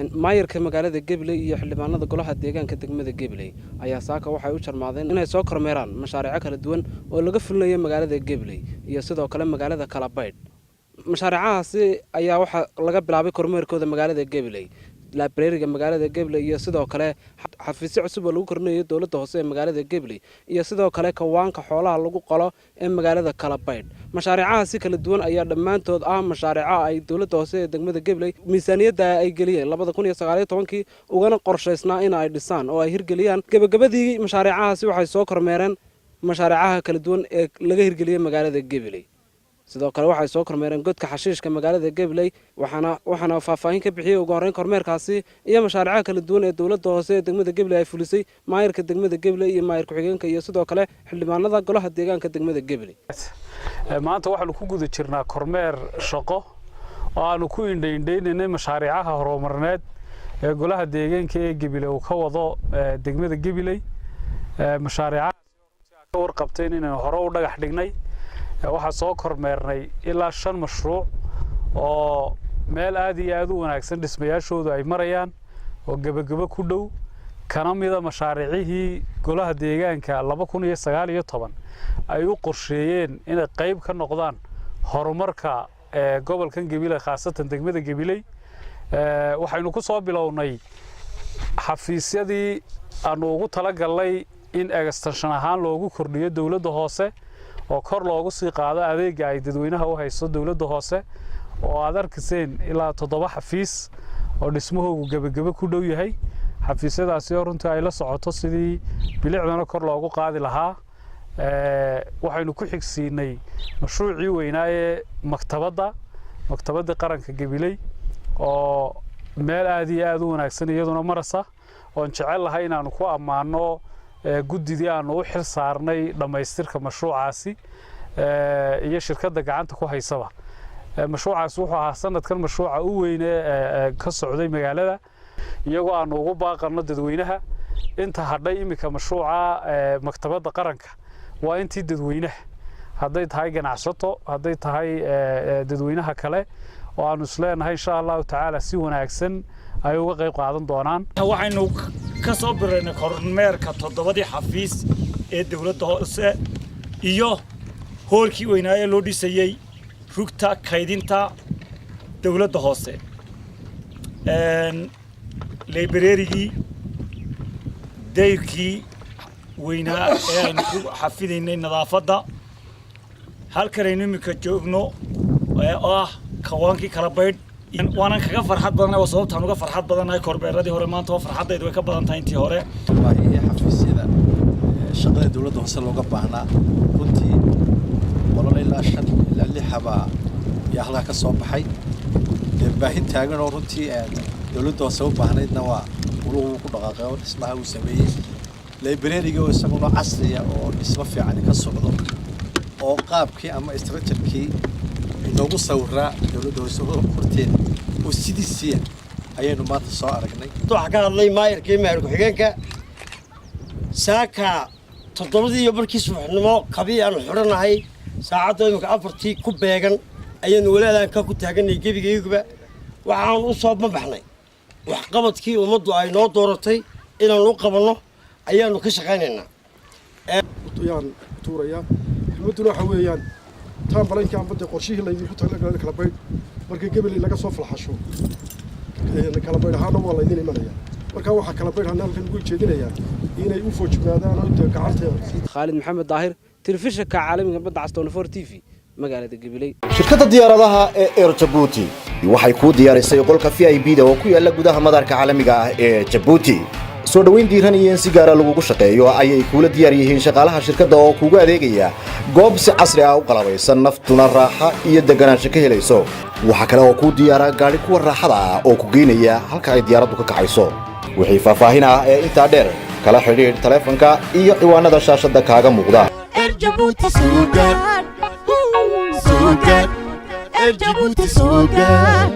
maayarka magaalada Gabiley iyo xildhibaanada golaha deegaanka degmada Gabiley ayaa saaka waxay u jarmaadeen inay soo kormeeraan mashaariic kala duwan oo laga fulinayo magaalada Gabiley iyo sidoo kale magaalada Kalabayd. mashaariicahaasi ayaa waxa laga bilaabay kormeerkooda magaalada Gabiley, library-ga magaalada Gabiley iyo sidoo kale xafiisyo cusub oo lagu korneeyo dawladda hoose ee magaalada Gabiley iyo sidoo kale kawaanka xoolaha lagu qalo ee magaalada Kalabayd. mashaariicahaasi kala duwan ayaa dhammaantood mashaariica ay dawladda hoose ee degmada Gabiley miisaaniyadda ay geliyeen 2019 ugana qorshaysnaa in ay dhisaan oo ay hirgeliyaan. gabagabadii mashaariicahaasi waxay soo kormeereen mashaariicaha kala duwan ee laga hirgeliyay magaalada Gabiley. sidoo kale waxay soo kormeereen godka xashiishka magaalada Gabiley waxaana faahfaahin ka bixiyay ugu horeyn kormeerkaasi iyo mashaariicaha kala duwan ee dawladda hoose ee degmada Gabiley ay fulisay maayarka degmada Gabiley iyo maayar ku-xigeenka iyo sidoo kale xildhibaanada golaha deegaanka degmada Gabiley. maanta waxaanu ku guda jirnaa kormeer shaqo oo aanu ku indhaynay mashaariicaha horumarneed ee golaha deegaanka ee Gabiley uu ka wado degmada Gabiley. mashaariicaha ka warqabteen inaan hore u dhagax dhignay waxaa soo kormeernay ilaa 5 mashruuc oo meel aad iyo aad u wanaagsan dhismayaashoodu ay marayaan oo gabagaba ku dhow kana mida mashaariicihii golaha deegaanka 2019 ay u qorsheeyeen inay qayb ka noqdaan horumarka gobolkan Gabiley khaasatan degmada Gabiley. waxaynu ku soo bilownay xafiisyadii aanu ugu talagalnay in extension ahaan loogu kordhiyo dawladda hoose oo kor loogu sii qaado adeega ay dadweynaha u hayso dawladda hoose oo aad arkayseen ilaa 7 xafiis oo dhismahoodu gabagaba ku dhow yahay. xafiisyadaasi oo runtii ay la socoto sidii bilicdana kor loogu qaadi lahaa. waxaynu ku xigsiinay mashruucii weynaaye maktabadda qaranka Gabiley oo meel aad iyo aad u wanaagsan iyaduna marasa oo jecel lahay inaanu ku ammaano guddidii aanu u xil saarnay dhamaystirka mashruucaasi iyo shirkadda gacanta ku haysaba. mashruucaasi wuxuu ahaa sanadkan mashruuca u weyn ee ka socday magaalada iyagoo aanu ugu baaqano dadweynaha inta hadhay imika mashruuca maktabadda qaranka waa intii dadweynaha hadday tahay ganacsato hadday tahay dadweynaha kale oo aanu isleenahay insha Allah tacaala si wanaagsan ay uga qayb qaadan doonaan. waxaynu ka soo bireynay kormeerka 7 xafiis ee dawladda hoose iyo hoolkii weynaaye loo dhisayay rugta kaydinta dawladda hoose library-gii dayrkii weynaa ee aynu ku xafidaynay nadaafadda halkanaynu imika joogno oo kawaankii Kalabayd waanan kaga farxad badanahay oo sababtaan uga farxad badanahay kormeeradii hore maanta oo farxadaydu way ka badan tahay intii hore. xafiisyada shaqada dawladda hoose looga baahnaa runtii walaalay ilaa 5 ilaa 6 haba yaa halka ka soo baxay baahin taagan oo runtii dawladda hoose u baahnaydna waa uu ku dhaqaaqay oo dhismaha uu sameeyay library-ga oo isaguna casriya oo dhismo fiican ka socdo oo qaabkii ama structure-kii inoogu sawiraa dawladda hoose oo qorteen oo sidiisii ayaynu maanta soo aragnay. waxa ka hadlay maayarkii maayar ku-xigeenka saaka 7 iyo barkii subaxnimo kabi aan xuranahay saacada imika 4 ku beegan ayaan walaalaan ka ku taaganay gebigayguba waxaan u soo baxnay wax qabadkii ummaddu ay noo dooratay inaan u qabanno ayaanu ka shaqaynaynaa. yaan tuuraya mudduna waxa weeyaan taan balanka aan badda qorshihii la idinku talagalay Kalabayd markii Gabiley laga soo falxasho Kalabayd ahaan waa la idin imanaya marka waxa Kalabayd halkan ugu jeedinaya inay u foojignaadaan oo inta gacanta Khalid Maxamed Daahir telefishinka caalamiga badda Caston 4 TV magaalada Gabiley. shirkadda diyaaradaha ee Air Djibouti waxay ku diyaarisay qolka VIP-da oo ku yaala gudaha madaarka caalamiga ah ee Djibouti. soo dhaweyn diiran iyo in si gaar ah lagu shaqeeyo ayay kula diyaar yihiin shaqaalaha shirkadda oo kugu adeegaya goob si casri ah u qalabaysan naftuna raaxa iyo deganaansho ka helayso. waxa kale oo ku diyaara gaari kuwa raaxada ah oo ku geynaya halka ay diyaaraddu ka kacayso. wixii faahfaahin ah ee intaa dheer kala xiriir taleefanka iyo ciwaanada shaashada kaaga muuqda. Djibouti sugar.